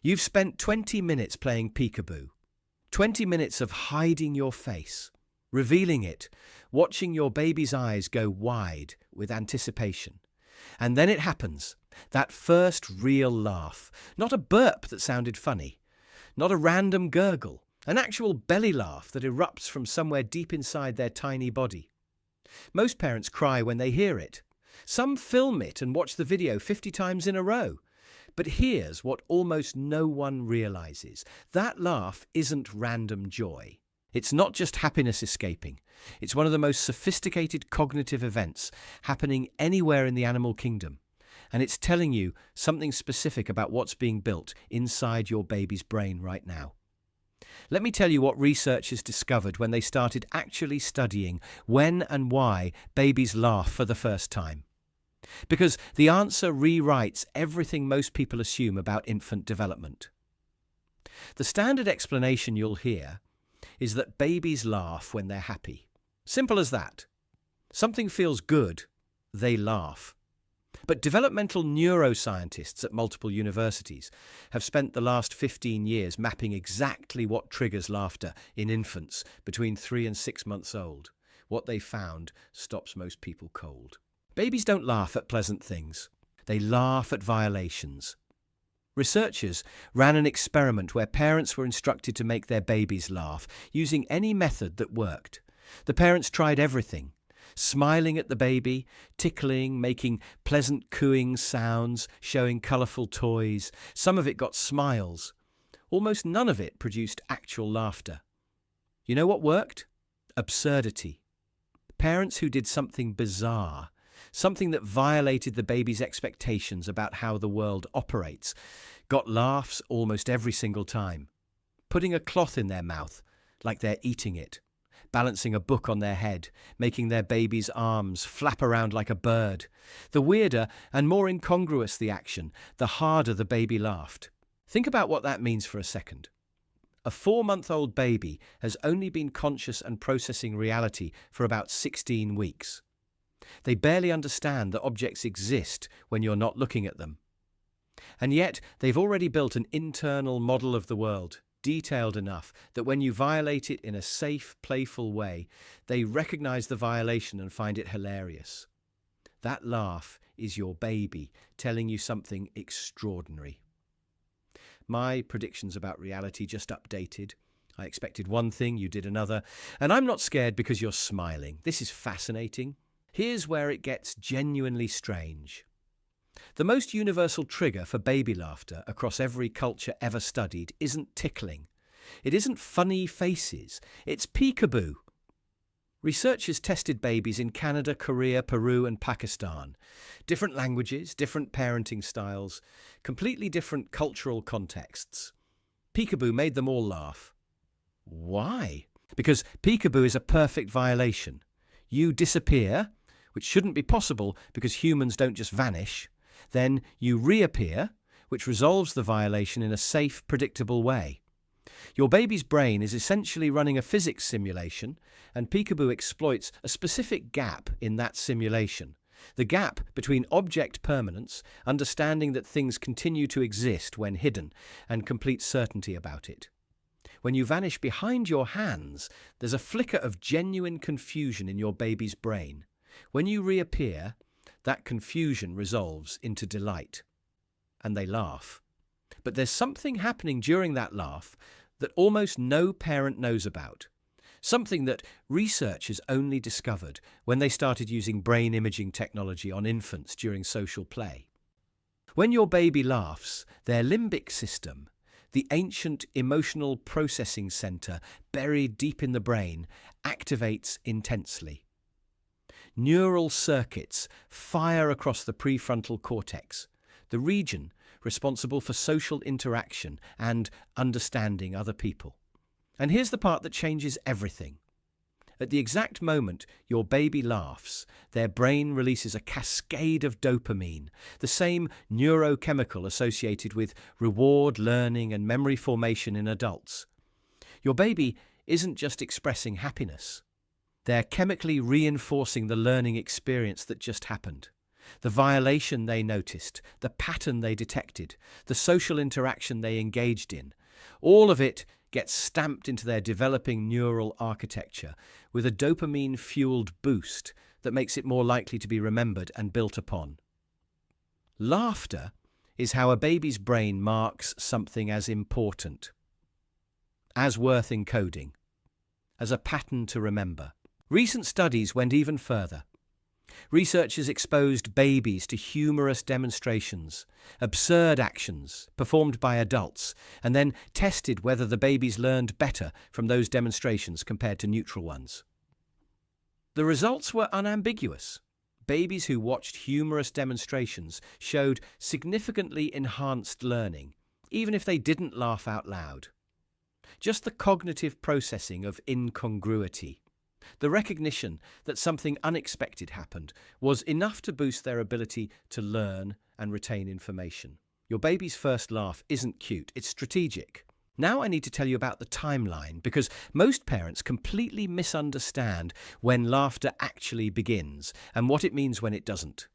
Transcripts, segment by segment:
You've spent 20 minutes playing peekaboo, 20 minutes of hiding your face, revealing it, watching your baby's eyes go wide with anticipation. And then it happens, that first real laugh, not a burp that sounded funny, not a random gurgle, an actual belly laugh that erupts from somewhere deep inside their tiny body. Most parents cry when they hear it. Some film it and watch the video 50 times in a row. But here's what almost no one realizes. That laugh isn't random joy. It's not just happiness escaping. It's one of the most sophisticated cognitive events happening anywhere in the animal kingdom. And it's telling you something specific about what's being built inside your baby's brain right now. Let me tell you what researchers discovered when they started actually studying when and why babies laugh for the first time. Because the answer rewrites everything most people assume about infant development. The standard explanation you'll hear is that babies laugh when they're happy. Simple as that. Something feels good, they laugh. But developmental neuroscientists at multiple universities have spent the last 15 years mapping exactly what triggers laughter in infants between 3 and 6 months old. What they found stops most people cold. Babies don't laugh at pleasant things. They laugh at violations. Researchers ran an experiment where parents were instructed to make their babies laugh using any method that worked. The parents tried everything. Smiling at the baby, tickling, making pleasant cooing sounds, showing colourful toys. Some of it got smiles. Almost none of it produced actual laughter. You know what worked? Absurdity. Parents who did something bizarre, something that violated the baby's expectations about how the world operates, got laughs almost every single time. Putting a cloth in their mouth, like they're eating it. Balancing a book on their head, making their baby's arms flap around like a bird. The weirder and more incongruous the action, the harder the baby laughed. Think about what that means for a second. A 4-month-old baby has only been conscious and processing reality for about 16 weeks. They barely understand that objects exist when you're not looking at them. And yet, they've already built an internal model of the world, detailed enough that when you violate it in a safe, playful way, they recognize the violation and find it hilarious. That laugh is your baby telling you something extraordinary. My predictions about reality just updated. I expected one thing, you did another, and I'm not scared because you're smiling. This is fascinating. Here's where it gets genuinely strange. The most universal trigger for baby laughter across every culture ever studied isn't tickling. It isn't funny faces. It's peekaboo. Researchers tested babies in Canada, Korea, Peru, and Pakistan. Different languages, different parenting styles, completely different cultural contexts. Peekaboo made them all laugh. Why? Because peekaboo is a perfect violation. You disappear, which shouldn't be possible because humans don't just vanish. Then you reappear, which resolves the violation in a safe, predictable way. Your baby's brain is essentially running a physics simulation, and Peekaboo exploits a specific gap in that simulation. The gap between object permanence, understanding that things continue to exist when hidden, and complete certainty about it. When you vanish behind your hands, there's a flicker of genuine confusion in your baby's brain. When you reappear, that confusion resolves into delight, and they laugh. But there's something happening during that laugh that almost no parent knows about. Something that researchers only discovered when they started using brain imaging technology on infants during social play. When your baby laughs, their limbic system, the ancient emotional processing center buried deep in the brain, activates intensely. Neural circuits fire across the prefrontal cortex, the region responsible for social interaction and understanding other people. And here's the part that changes everything. At the exact moment your baby laughs, their brain releases a cascade of dopamine, the same neurochemical associated with reward learning and memory formation in adults. Your baby isn't just expressing happiness. They're chemically reinforcing the learning experience that just happened. The violation they noticed, the pattern they detected, the social interaction they engaged in, all of it gets stamped into their developing neural architecture with a dopamine-fueled boost that makes it more likely to be remembered and built upon. Laughter is how a baby's brain marks something as important, as worth encoding, as a pattern to remember. Recent studies went even further. Researchers exposed babies to humorous demonstrations, absurd actions performed by adults, and then tested whether the babies learned better from those demonstrations compared to neutral ones. The results were unambiguous. Babies who watched humorous demonstrations showed significantly enhanced learning, even if they didn't laugh out loud. Just the cognitive processing of incongruity, the recognition that something unexpected happened, was enough to boost their ability to learn and retain information. Your baby's first laugh isn't cute, it's strategic. Now I need to tell you about the timeline, because most parents completely misunderstand when laughter actually begins and what it means when it doesn't.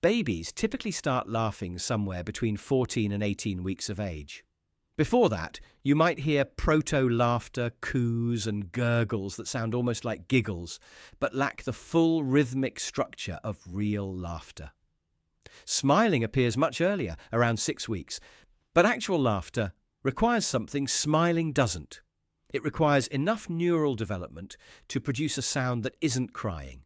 Babies typically start laughing somewhere between 14 and 18 weeks of age. Before that, you might hear proto-laughter, coos and gurgles that sound almost like giggles, but lack the full rhythmic structure of real laughter. Smiling appears much earlier, around 6 weeks, but actual laughter requires something smiling doesn't. It requires enough neural development to produce a sound that isn't crying,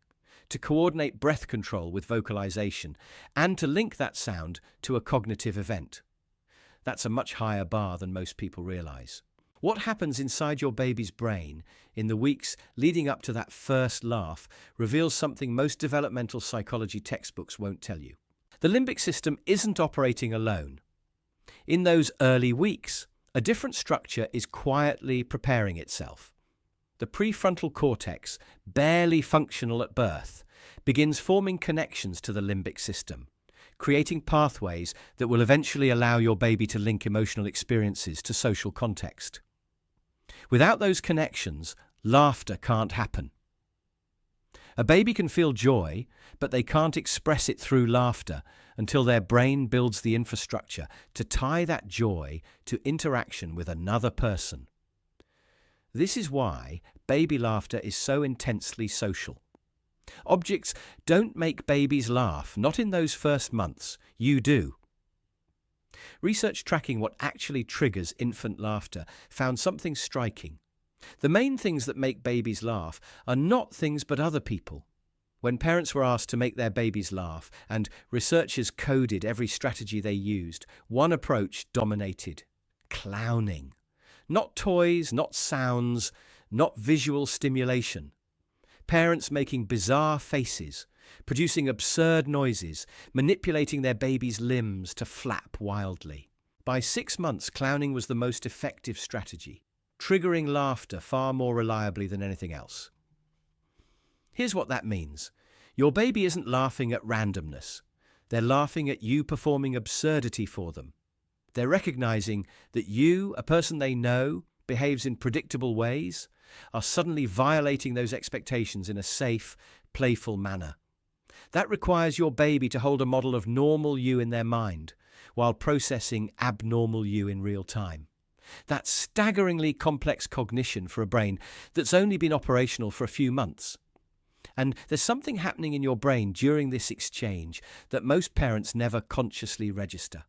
to coordinate breath control with vocalization, and to link that sound to a cognitive event. That's a much higher bar than most people realize. What happens inside your baby's brain in the weeks leading up to that first laugh reveals something most developmental psychology textbooks won't tell you. The limbic system isn't operating alone. In those early weeks, a different structure is quietly preparing itself. The prefrontal cortex, barely functional at birth, begins forming connections to the limbic system, creating pathways that will eventually allow your baby to link emotional experiences to social context. Without those connections, laughter can't happen. A baby can feel joy, but they can't express it through laughter until their brain builds the infrastructure to tie that joy to interaction with another person. This is why baby laughter is so intensely social. Objects don't make babies laugh, not in those first months. You do. Research tracking what actually triggers infant laughter found something striking. The main things that make babies laugh are not things but other people. When parents were asked to make their babies laugh and researchers coded every strategy they used, one approach dominated: clowning. Not toys, not sounds, not visual stimulation. Parents making bizarre faces, producing absurd noises, manipulating their baby's limbs to flap wildly. By 6 months, clowning was the most effective strategy, triggering laughter far more reliably than anything else. Here's what that means. Your baby isn't laughing at randomness. They're laughing at you performing absurdity for them. They're recognizing that you, a person they know, behaves in predictable ways, are suddenly violating those expectations in a safe, playful manner. That requires your baby to hold a model of normal you in their mind, while processing abnormal you in real time. That's staggeringly complex cognition for a brain that's only been operational for a few months. And there's something happening in your brain during this exchange that most parents never consciously register.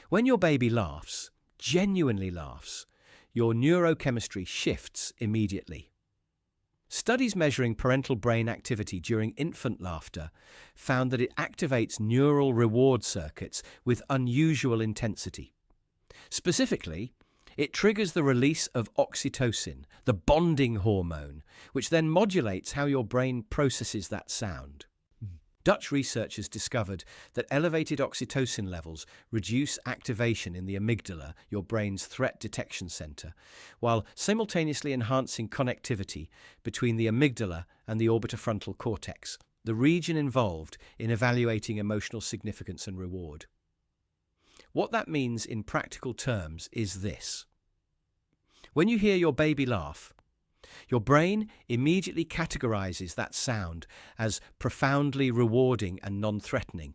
When your baby laughs, genuinely laughs, your neurochemistry shifts immediately. Studies measuring parental brain activity during infant laughter found that it activates neural reward circuits with unusual intensity. Specifically, it triggers the release of oxytocin, the bonding hormone, which then modulates how your brain processes that sound. Dutch researchers discovered that elevated oxytocin levels reduce activation in the amygdala, your brain's threat detection center, while simultaneously enhancing connectivity between the amygdala and the orbitofrontal cortex, the region involved in evaluating emotional significance and reward. What that means in practical terms is this. When you hear your baby laugh, Your brain immediately categorizes that sound as profoundly rewarding and non-threatening,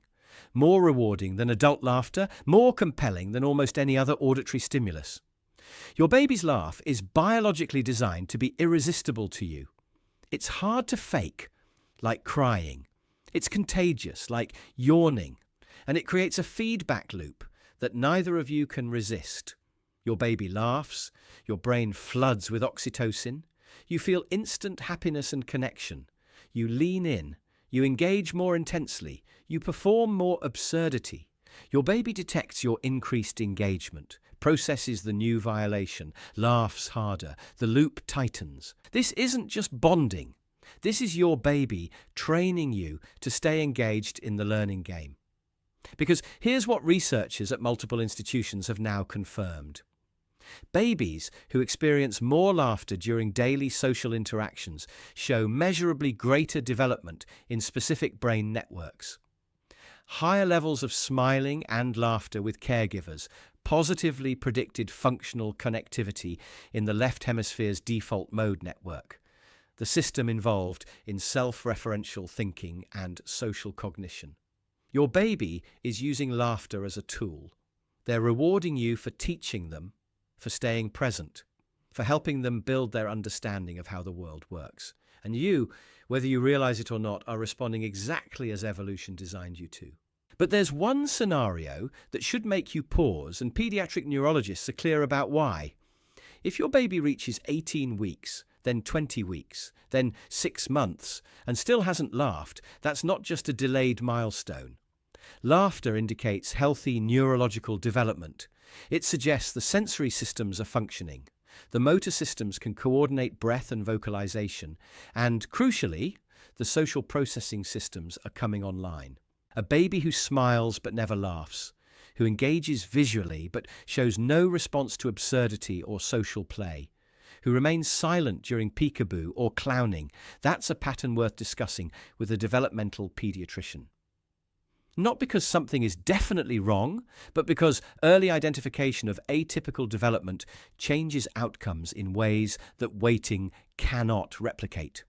more rewarding than adult laughter, more compelling than almost any other auditory stimulus. Your baby's laugh is biologically designed to be irresistible to you. It's hard to fake, like crying. It's contagious, like yawning. And it creates a feedback loop that neither of you can resist. Your baby laughs, your brain floods with oxytocin, you feel instant happiness and connection. You lean in, you engage more intensely, you perform more absurdity. Your baby detects your increased engagement, processes the new violation, laughs harder, the loop tightens. This isn't just bonding. This is your baby training you to stay engaged in the learning game. Because here's what researchers at multiple institutions have now confirmed. Babies who experience more laughter during daily social interactions show measurably greater development in specific brain networks. Higher levels of smiling and laughter with caregivers positively predicted functional connectivity in the left hemisphere's default mode network, the system involved in self-referential thinking and social cognition. Your baby is using laughter as a tool. They're rewarding you for teaching them, for staying present, for helping them build their understanding of how the world works. And you, whether you realize it or not, are responding exactly as evolution designed you to. But there's one scenario that should make you pause, and pediatric neurologists are clear about why. If your baby reaches 18 weeks, then 20 weeks, then 6 months, and still hasn't laughed, that's not just a delayed milestone. Laughter indicates healthy neurological development. It suggests the sensory systems are functioning. The motor systems can coordinate breath and vocalization, and crucially, the social processing systems are coming online. A baby who smiles but never laughs, who engages visually but shows no response to absurdity or social play, who remains silent during peekaboo or clowning, that's a pattern worth discussing with a developmental pediatrician. Not because something is definitely wrong, but because early identification of atypical development changes outcomes in ways that waiting cannot replicate.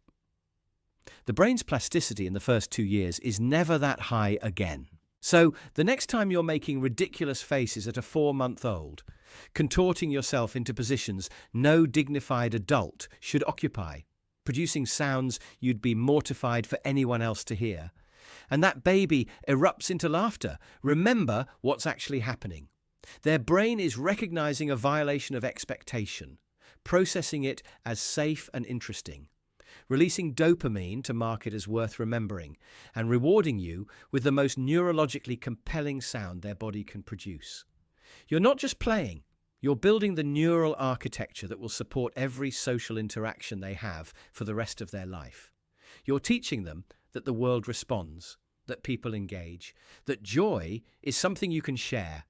The brain's plasticity in the first 2 years is never that high again. So the next time you're making ridiculous faces at a 4-month-old, contorting yourself into positions no dignified adult should occupy, producing sounds you'd be mortified for anyone else to hear, and that baby erupts into laughter, remember what's actually happening. Their brain is recognizing a violation of expectation, processing it as safe and interesting, releasing dopamine to mark it as worth remembering, and rewarding you with the most neurologically compelling sound their body can produce. You're not just playing, you're building the neural architecture that will support every social interaction they have for the rest of their life. You're teaching them that the world responds, that people engage, that joy is something you can share,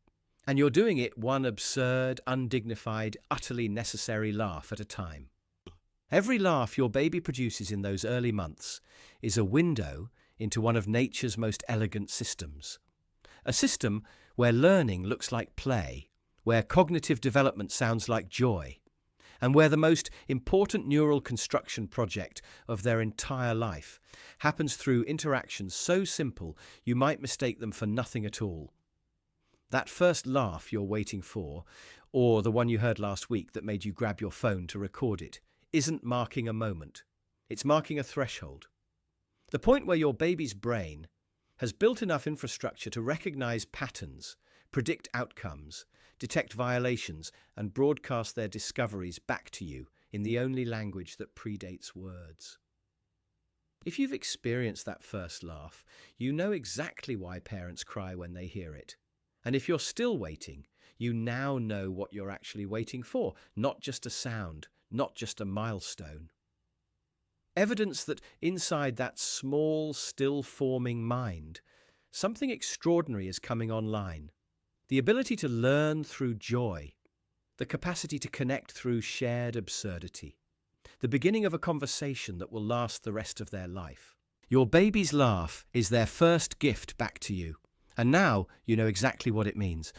and you're doing it one absurd, undignified, utterly necessary laugh at a time. Every laugh your baby produces in those early months is a window into one of nature's most elegant systems. A system where learning looks like play, where cognitive development sounds like joy, and where the most important neural construction project of their entire life happens through interactions so simple you might mistake them for nothing at all. That first laugh you're waiting for, or the one you heard last week that made you grab your phone to record it, isn't marking a moment. It's marking a threshold. The point where your baby's brain has built enough infrastructure to recognize patterns, predict outcomes, detect violations, and broadcast their discoveries back to you in the only language that predates words. If you've experienced that first laugh, you know exactly why parents cry when they hear it. And if you're still waiting, you now know what you're actually waiting for, not just a sound, not just a milestone. Evidence that inside that small, still-forming mind, something extraordinary is coming online. The ability to learn through joy, the capacity to connect through shared absurdity, the beginning of a conversation that will last the rest of their life. Your baby's laugh is their first gift back to you, and now you know exactly what it means.